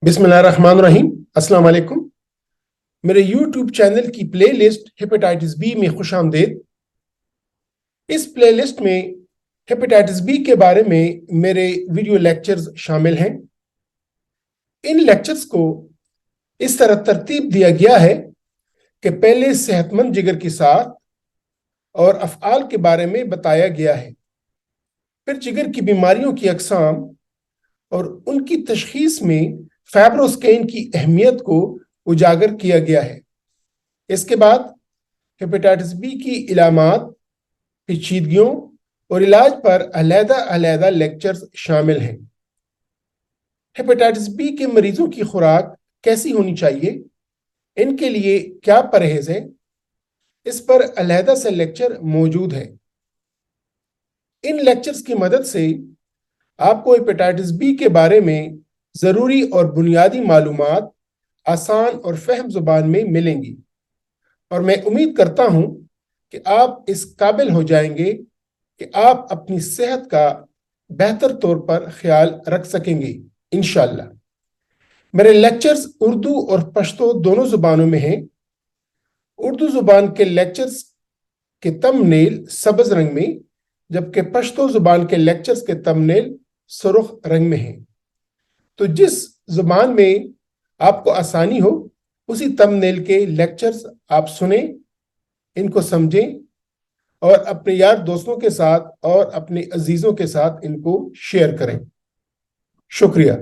बिस्मिल्लाहिर्रहमानिर्रहीम। अस्सलाम वालेकुम। मेरे यूट्यूब चैनल की प्ले लिस्ट हेपेटाइटिस बी में खुश आमदेद। इस प्ले लिस्ट में हेपेटाइटिस बी के बारे में मेरे वीडियो लेक्चर्स शामिल हैं। इन लेक्चर्स को इस तरह तरतीब दिया गया है कि पहले सेहतमंद जिगर की साथ और अफ़आल के बारे में बताया गया है, फिर जिगर की बीमारियों की अक़साम और उनकी तशख़ीस में फाइब्रोस्कैन की अहमियत को उजागर किया गया है। इसके बाद हेपेटाइटिस बी की इलामात, पेचीदगियों और इलाज पर अलहदा लेक्चर्स शामिल हैं। हेपेटाइटिस बी के मरीजों की खुराक कैसी होनी चाहिए, इनके लिए क्या परहेज है, इस पर अलहदा से लेक्चर मौजूद है। इन लेक्चर्स की मदद से आपको हेपेटाइटिस बी के बारे में ज़रूरी और बुनियादी मालूमात आसान और फहम ज़ुबान में मिलेंगी, और मैं उम्मीद करता हूं कि आप इस काबिल हो जाएंगे कि आप अपनी सेहत का बेहतर तौर पर ख्याल रख सकेंगे इंशाअल्लाह। मेरे लेक्चर्स उर्दू और पश्तो दोनों ज़ुबानों में हैं। उर्दू ज़ुबान के लेक्चर्स के तमनेल सब्ज़ रंग में, जबकि पश्तो ज़ुबान के लेक्चर्स के तमनेल सुर्ख रंग में हैं। तो जिस ज़ुबान में आपको आसानी हो, उसी तमनेल के लेक्चर्स आप सुने, इनको समझें और अपने यार दोस्तों के साथ और अपने अजीजों के साथ इनको शेयर करें। शुक्रिया।